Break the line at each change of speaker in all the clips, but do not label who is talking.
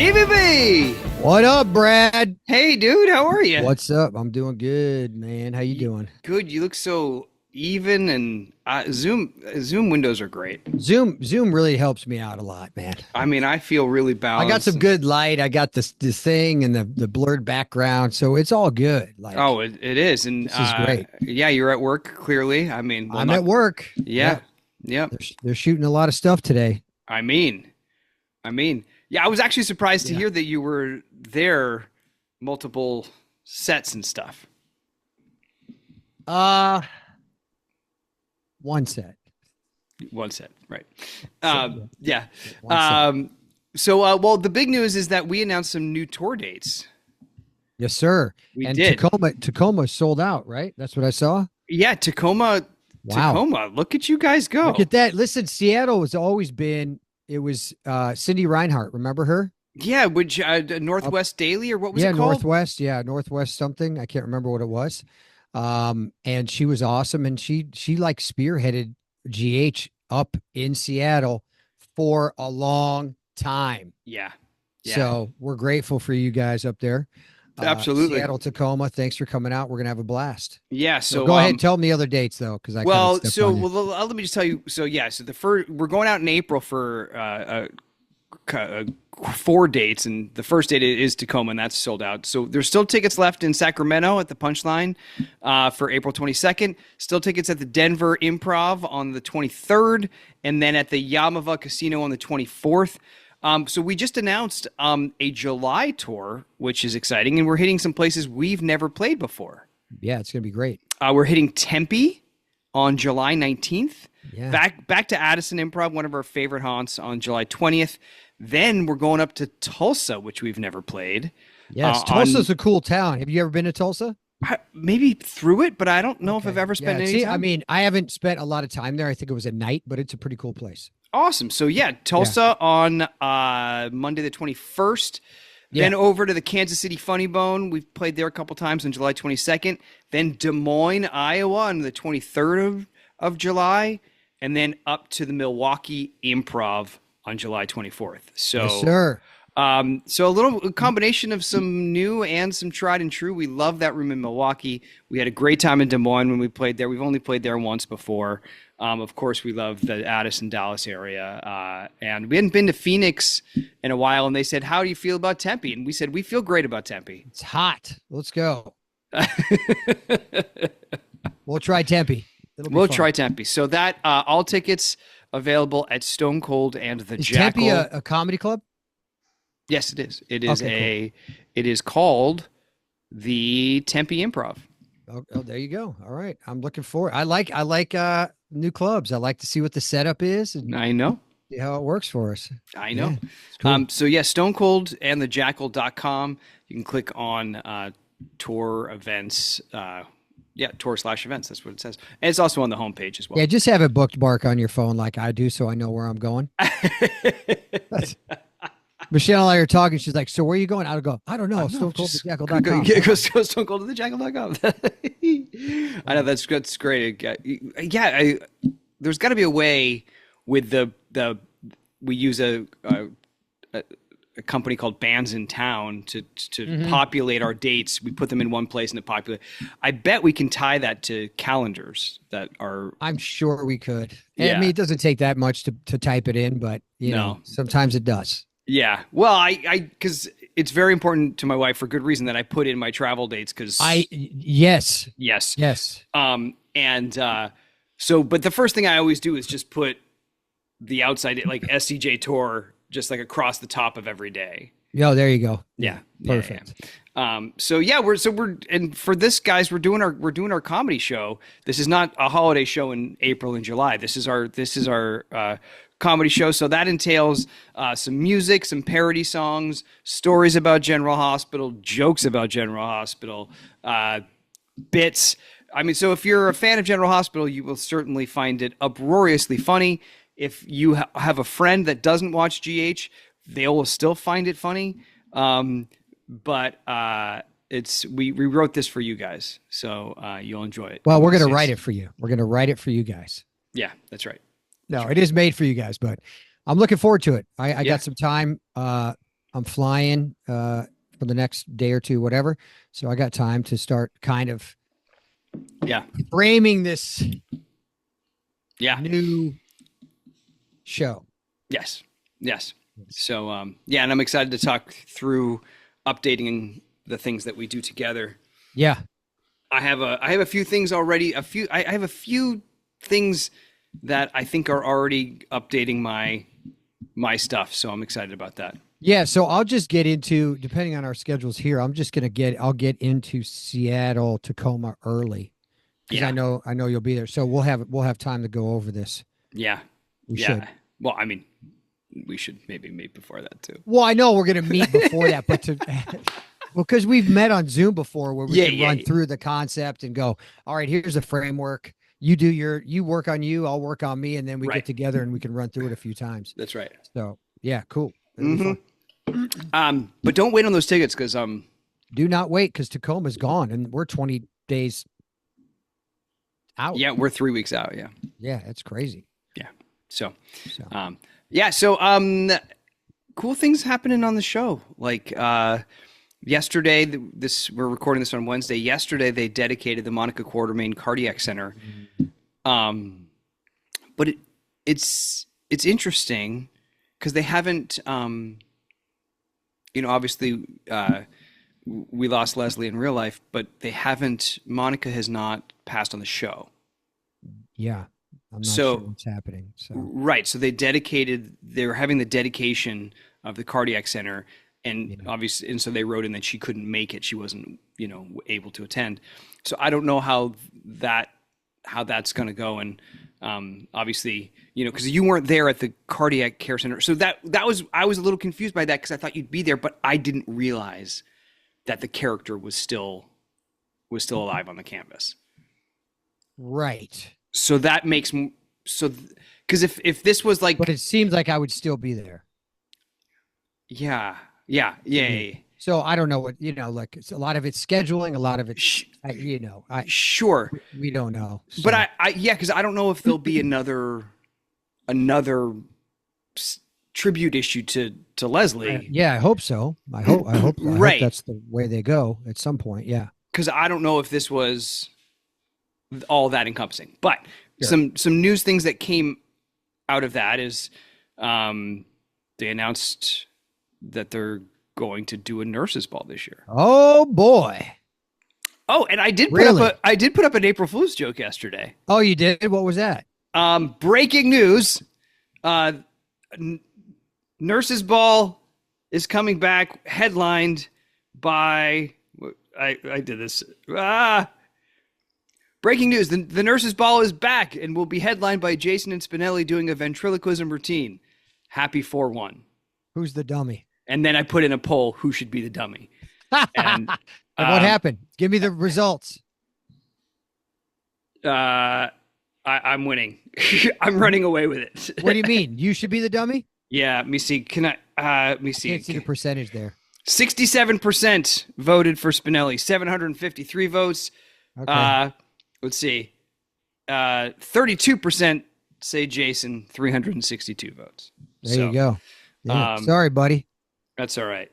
Stevie B.
What up, Brad?
Hey, dude, how are you?
What's up? I'm doing good, man. How you doing?
Good. You look so even, and Zoom windows are great.
Zoom really helps me out a lot, man.
I mean, I feel really
I got
balanced.
some good light. I got this thing and the blurred background, so it's all good. Like
Oh, it is, and
this is great.
yeah, you're at work clearly. I mean, well,
I'm
not.
at work.
Yeah,
Yeah,
yeah.
they're shooting a lot of stuff today.
I mean, yeah. I was actually surprised to
Yeah.
hear that you were there, multiple sets and stuff.
Uh, one set.
One set, right?
Yeah,
Yeah.
one set.
Well, the big news is that we announced some new tour dates.
Yes, sir.
We
And
did.
Tacoma sold out, right? That's what I saw.
Yeah, Tacoma.
Wow.
Tacoma. Look at you guys go.
Look at that. Listen, Seattle has always been. It was Cindy Reinhart. Remember her?
Yeah, which Northwest Daily or what was
Yeah,
it called?
Northwest. Yeah, Northwest something. I can't remember what it was. And she was awesome, and she like spearheaded GH up in Seattle for a long time.
Yeah. Yeah.
So we're grateful for you guys up there.
Absolutely.
Seattle, Tacoma. Thanks for coming out. We're gonna have a blast.
Yeah.
So
So
go ahead, tell them the other dates though, because I
well,
kinda stepped on you.
let me just tell you. So yeah, so the first we're going out in April for 4 dates, and the first date is Tacoma, and that's sold out. So there's still tickets left in Sacramento at the Punchline for April 22nd. Still tickets at the Denver Improv on the 23rd, and then at the Yamava Casino on the 24th. So we just announced a July tour, which is exciting, and we're hitting some places we've never played before.
Yeah, it's gonna be great.
We're hitting Tempe on July 19th.
Yeah.
Back to Addison Improv, one of our favorite haunts, on July 20th. Then we're going up to Tulsa, which we've never played.
Yes, Tulsa's a cool town. Have you ever been to Tulsa?
Maybe through it, but I don't know if I've
Okay.
ever spent
Yeah,
any
see,
time.
I mean, I haven't spent a lot of time there. I think it was a night, but it's a pretty cool place.
Awesome. So yeah, Tulsa on Monday the 21st. Then
Yeah.
over to the Kansas City Funny Bone. We've played there a couple times on July 22nd. Then Des Moines, Iowa on the 23rd of July. And then up to the Milwaukee Improv on July 24th. So,
Yes, sir.
so a combination of some new and some tried and true. We love that room in Milwaukee. We had a great time in Des Moines when we played there. We've only played there once before. Of course, we love the Addison, Dallas area. And we hadn't been to Phoenix in a while. And they said, how do you feel about Tempe? And we said, we feel great about Tempe.
It's hot. Let's go. We'll try Tempe.
We'll try Tempe. So that all tickets available at Stone Cold and the
Is
Jackal.
Tempe a comedy club?
Yes, it is. It is
Okay,
It is called the Tempe Improv.
Oh, there you go. All right. I'm looking forward. I like new clubs. I like to see what the setup is and
I know.
see how it works for us.
I know.
Yeah, it's cool.
So yeah, Stone Cold and the Jackal.com. You can click on tour events. Tour/events. That's what it says. And it's also on the homepage as well.
Yeah, just have it bookmark on your phone like I do so I know where I'm going. Michelle and I are talking. She's like, so where are you going? I'll go, I don't know. StoneColdTheJackal.com.
Go Stone Cold to the Jackal.com. I know that's great. Yeah, there's got to be a way with the we use a company called Bands in Town to populate our dates. We put them in one place and it populate. I bet we can tie that to calendars that are.
I'm sure we could. And
Yeah.
I mean, it doesn't take that much to type it in, but you know, sometimes it does.
Yeah. Well, I because it's very important to my wife for good reason that I put in my travel dates because
yes.
Yes. So, but the first thing I always do is just put the outside, like SCJ Tour, just like across the top of every day.
Oh, there you go.
Yeah.
Perfect.
So yeah, we're and for this, guys, we're doing our comedy show. This is not a holiday show in April and July. This is our comedy show. So that entails some music, some parody songs, stories about General Hospital, jokes about General Hospital, bits. I mean, so if you're a fan of General Hospital, you will certainly find it uproariously funny. If you have a friend that doesn't watch GH, they will still find it funny. But we wrote this for you guys, so you'll enjoy it.
Well, we're gonna write it for you. We're gonna write it for you guys.
Yeah, that's right.
No, it is made for you guys, but I'm looking forward to it. I got some time I'm flying for the next day or two, whatever. So I got time to start kind of
Yeah.
framing this
Yeah.
new show.
Yes. Yes. So, yeah, and I'm excited to talk through updating the things that we do together.
Yeah.
I have a few things already. I have a few things that I think are already updating my stuff. So I'm excited about that.
Yeah, so I'll just get into, depending on our schedules here, I'll get into Seattle, Tacoma early because
Yeah.
I know you'll be there. So we'll have time to go over this.
Yeah.
We
Yeah.
should.
Well, I mean, we should maybe meet before that too.
Well, I know we're gonna meet before that, but to well, because we've met on Zoom before where we
Yeah,
can
yeah,
run
yeah.
through the concept and go, all right, here's a framework. You work on you, I'll work on me, and then we
Right.
get together and we can run through it a few times.
That's right.
So yeah, cool. It'll be fun.
But don't wait on those tickets because
Do not wait because Tacoma's gone and we're 20 days out.
yeah, we're 3 weeks out. Yeah.
Yeah, that's crazy.
Yeah. So,
So
yeah. So, cool things happening on the show. Like, yesterday, we're recording this on Wednesday. Yesterday, they dedicated the Monica Quartermain Cardiac Center. But it's interesting because they haven't, obviously, we lost Leslie in real life, but Monica has not passed on the show.
yeah, I'm not
So-
sure what's happening. So
Right. So they're having the dedication of the cardiac center, and obviously, and so they wrote in that she couldn't make it. She wasn't, able to attend. So I don't know how that's going to go. And obviously, because you weren't there at the cardiac care center. So I was a little confused by that because I thought you'd be there, but I didn't realize that the character was still alive on the canvas.
right.
So that makes because if this was like
But it seems like I would still be there.
yeah.
So I don't know what, like it's a lot of it's scheduling, a lot of it,
Sh- Sure,
we don't know. So,
but yeah, because I don't know if there'll be another tribute issue to Leslie.
yeah, I hope so. I hope
Right.
that's the way they go at some point. Yeah.
Because I don't know if this was all that encompassing. But
Sure.
some news things that came out of that is they announced that they're going to do a nurses ball this year.
Oh boy.
Oh, and I did
Really?
put up an April Fool's joke yesterday.
Oh, you did? What was that?
Breaking news. Nurses Ball is coming back, headlined by I did this. Breaking news: the Nurses Ball is back and will be headlined by Jason and Spinelli doing a ventriloquism routine. Happy 4-1.
Who's the dummy?
And then I put in a poll: who should be the dummy? And
And what happened? Give me the results.
I'm winning. I'm running away with it.
What do you mean? You should be the dummy?
Yeah, let me see. Can I? Let me see.
Can't see the percentage there.
67% voted for Spinelli. 753 votes.
Okay.
Let's see. 32% say Jason. 362 votes.
There you go. Yeah.
um,
Sorry, buddy.
That's all right.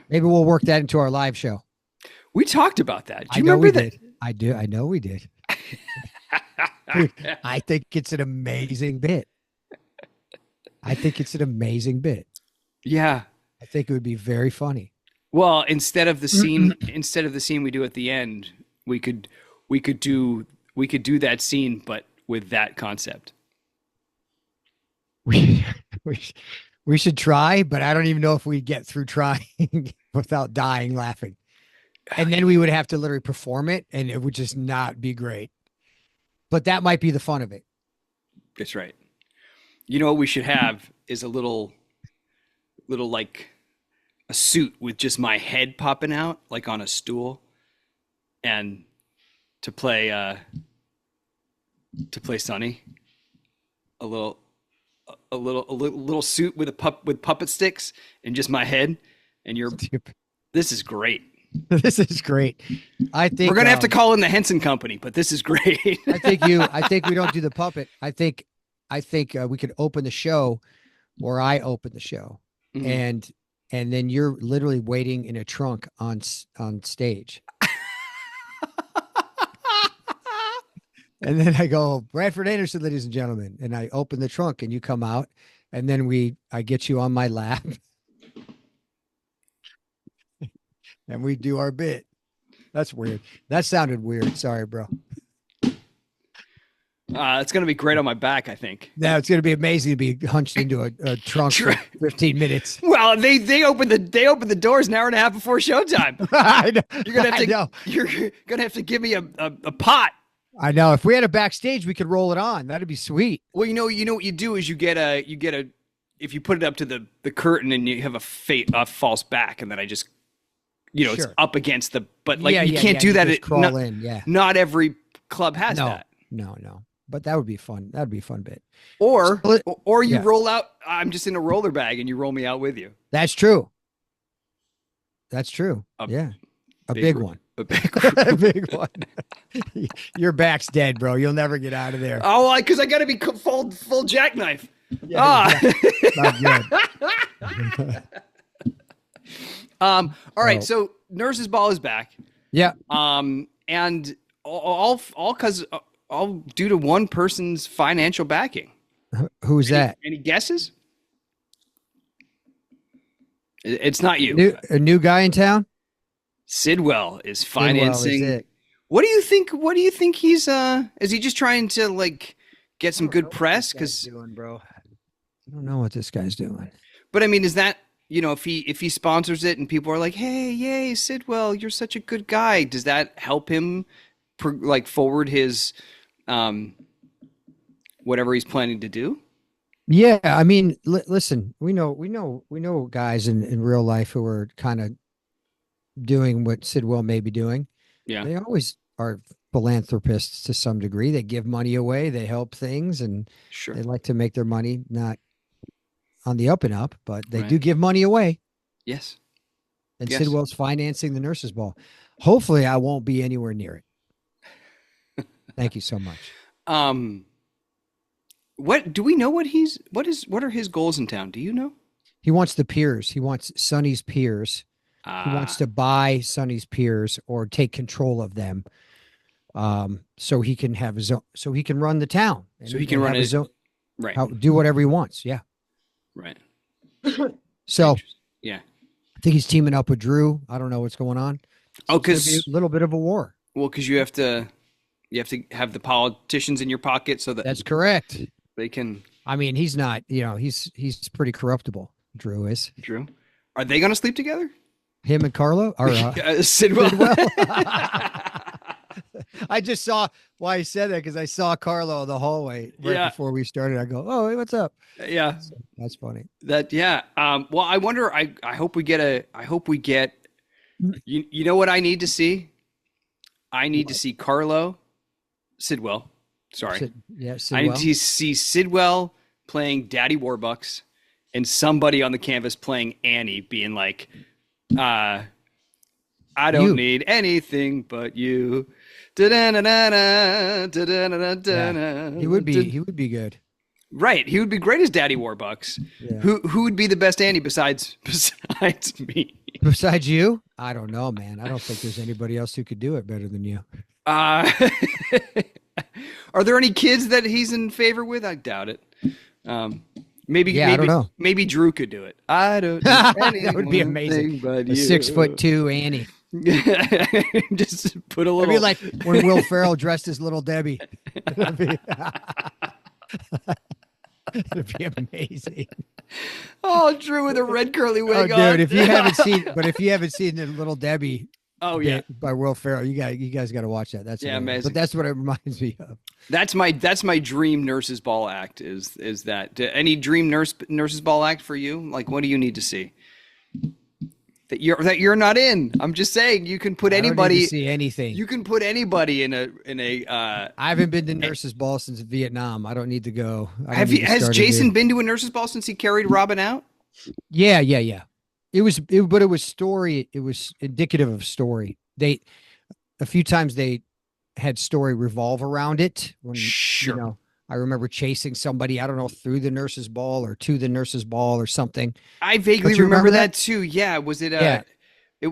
Maybe we'll work that into our live show.
We talked about that. Do you
I know
remember
we
that?
did. I do. I know we did. Dude, I think it's an amazing bit. I think it's an amazing bit.
Yeah.
I think it would be very funny.
Well, instead of the scene we do at the end, we could do that scene, but with that concept.
We we should try, but I don't even know if we'd get through trying without dying laughing. And then we would have to literally perform it, and it would just not be great. But that might be the fun of it.
That's right. You know what we should have is a little like a suit with just my head popping out, like on a stool, and to play Sonny. A little suit with puppet sticks and just my head, and this is great.
This is great. I think
We're gonna have to call in the Henson Company, but this is great.
I think we don't do the puppet. I think we could open the show, or I open the show,
Mhm.
and then you're literally waiting in a trunk on stage. And then I go, Bradford Anderson, ladies and gentlemen, and I open the trunk, and you come out, and then I get you on my lap, and we do our bit. That's weird. That sounded weird. Sorry, bro.
It's gonna be great on my back, I think.
Now it's going to be amazing to be hunched into a trunk for 15 minutes.
Well, they open the doors an hour and a half before showtime.
I know.
You're gonna have to give me a pot.
I know. If we had a backstage, we could roll it on. That'd be sweet.
Well, you know what you do is you get a if you put it up to the curtain and you have a false back, and then I just
Sure.
it's up against but like
Yeah,
you
yeah,
can't
yeah,
do
you
that.
just crawl in. Yeah.
Not every club has
No,
that.
no. But that would be fun. That'd be a fun bit.
Or you
yeah.
roll out. I'm just in a roller bag and you roll me out with you.
That's true. That's true.
A
Yeah. A big one.
A big
A big one. Your back's dead, bro. You'll never get out of there.
Oh, because I got to be full jackknife.
Yeah, not good.
All right.
Oh.
So Nurse's Ball is back.
Yeah.
And all due to one person's financial backing.
Who's that?
Any guesses? It's not you.
A new guy in town?
Sidwell is financing.
Sidwell is it.
What do you think? What do you think he's? Is he just trying to like get some good press? Because
doing, bro, I don't know what this guy's doing.
But I mean, is that if he sponsors it and people are like, hey, yay, Sidwell, you're such a good guy. Does that help him forward his whatever he's planning to do?
Yeah, I mean, listen, we know guys in real life who are kind of doing what Sidwell may be doing.
Yeah,
they always are philanthropists to some degree. They give money away, they help things, and
sure,
they like to make their money not on the up and up, but they
Right.
do give money away.
Yes,
And
Yes.
Sidwell's financing the Nurse's Ball. Hopefully, I won't be anywhere near it. Thank you so much.
What do we know? What are his goals in town? Do you know?
He wants the piers. He wants Sonny's piers. He wants to buy Sonny's piers or take control of them, so he can have his own. So he can run the town.
So he can run his
own.
Right.
Do whatever he wants. Yeah.
Right.
So
Yeah.
I think he's teaming up with Drew. I don't know what's going on. So it's gonna be a little bit of a war.
Well, because you have to have the politicians in your pocket so that
That's correct.
they can.
I mean, he's not. He's pretty corruptible. Drew is.
Drew, are they going to sleep together?
Him and Carlo or
Sidwell.
I just saw why he said that because I saw Carlo in the hallway right before we started. I go, "Oh, hey, what's up?"
Yeah,
so that's funny.
Well, I wonder. I hope we get You know what I need to see? I need to see Sidwell. Sorry.
Sidwell.
I need to see Sidwell playing Daddy Warbucks and somebody on the canvas playing Annie, being like, I don't need anything but you.
Yeah. He would be good.
Right. He would be great as Daddy Warbucks.
Yeah.
Who would be the best Annie besides me?
Besides you? I don't know, man. I don't think there's anybody else who could do it better than you.
Are there any kids that he's in favor with? I doubt it. Maybe
I don't know.
Maybe Drew could do it. I don't know.
That would be amazing.
But
A 6'2" Annie.
Just put a little.
It'd be like when Will Ferrell dressed as Little Debbie. It'd be amazing.
Oh, Drew with a red curly wig on.
Dude, if you haven't seen the Little Debbie, by Will Ferrell, you guys got to watch that. That's
amazing.
But that's what it reminds me of.
That's my dream Nurse's Ball act. Is that any dream Nurse's Ball act for you? Like, what do you need to see? That you're not in. I'm just saying you can put anybody.
I don't need to see anything.
You can put anybody in a.
I haven't been to Nurse's Ball since Vietnam. I don't need to go.
Has Jason been to a Nurse's Ball since he carried Robin out?
Yeah. It was story. It was indicative of story. A few times they had story revolve around it. When,
sure.
I remember chasing somebody, I don't know, through the nurse's ball or to the nurse's ball or something.
I vaguely
Don't you
remember
remember that?
that too. Yeah, was it
Yeah.
it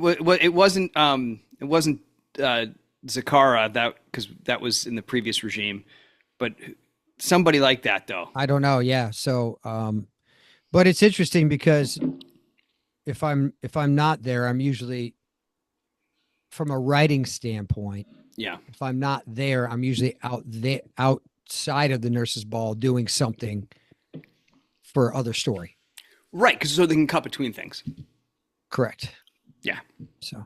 wasn't Zakara, that because that was in the previous regime, but somebody like that though.
I don't know. Yeah. So, but it's interesting because if I'm not there, I'm usually from a writing standpoint.
Yeah.
If I'm not there, I'm usually out there outside of the nurse's ball doing something for other story.
Right, because so they can cut between things.
Correct.
Yeah.
So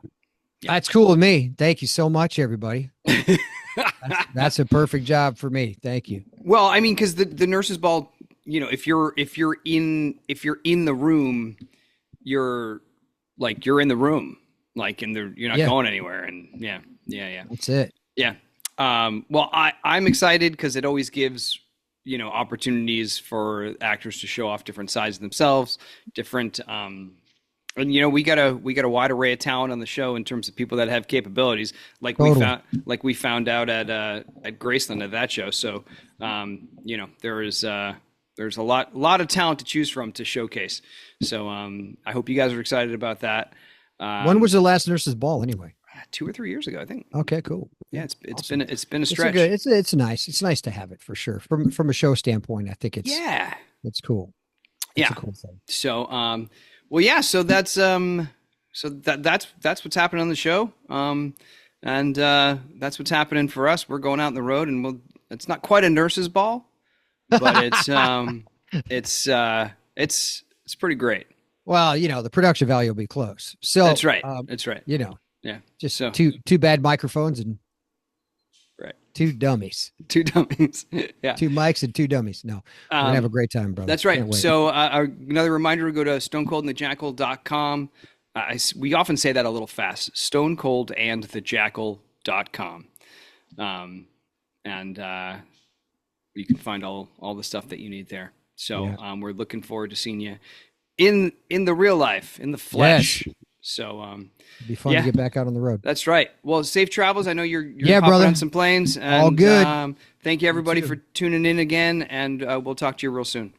Yeah.
that's cool with me. Thank you so much, everybody. That's a perfect job for me. Thank you.
Well, I mean, because the nurse's ball, if you're in the room, you're you're in the room, and you're not
Yeah.
going anywhere, and yeah.
That's it.
Yeah. Well, I'm excited because it always gives, opportunities for actors to show off different sides of themselves, different, and we got a wide array of talent on the show in terms of people that have capabilities,
Totally.
we found out at Graceland at that show. So, there's a lot of talent to choose from to showcase. So, I hope you guys are excited about that.
When was the last nurse's ball anyway?
2 or 3 years ago, I think.
Okay, cool.
Yeah, it's
Awesome.
been a
It's a
stretch.
good. It's nice. It's nice to have it for sure. From a show standpoint, I think
Yeah.
it's cool. It's
Yeah.
a cool thing.
So, well, yeah. So that's what's happening on the show. And that's what's happening for us. We're going out on the road, and it's not quite a nurse's ball, but it's pretty great.
Well, the production value will be close. So
That's right. That's right. Yeah.
just
So
two bad microphones and
right.
two dummies,
Two dummies. Yeah.
two mics and two dummies. No, we're gonna have a great time, brother.
That's
Can't
right.
wait.
So another reminder, go to stonecoldandthejackal.com. We often say that a little fast, stonecoldandthejackal.com. And you can find all the stuff that you need there. So
Yeah.
we're looking forward to seeing you in the real life, in the flesh.
Yes.
So
It'd be fun
yeah.
to get back out on the road.
That's right. Well, safe travels. I know you're
Yeah,
hopping
brother.
on some planes. And,
All good.
Thank you everybody
too.
for tuning in again, and we'll talk to you real soon.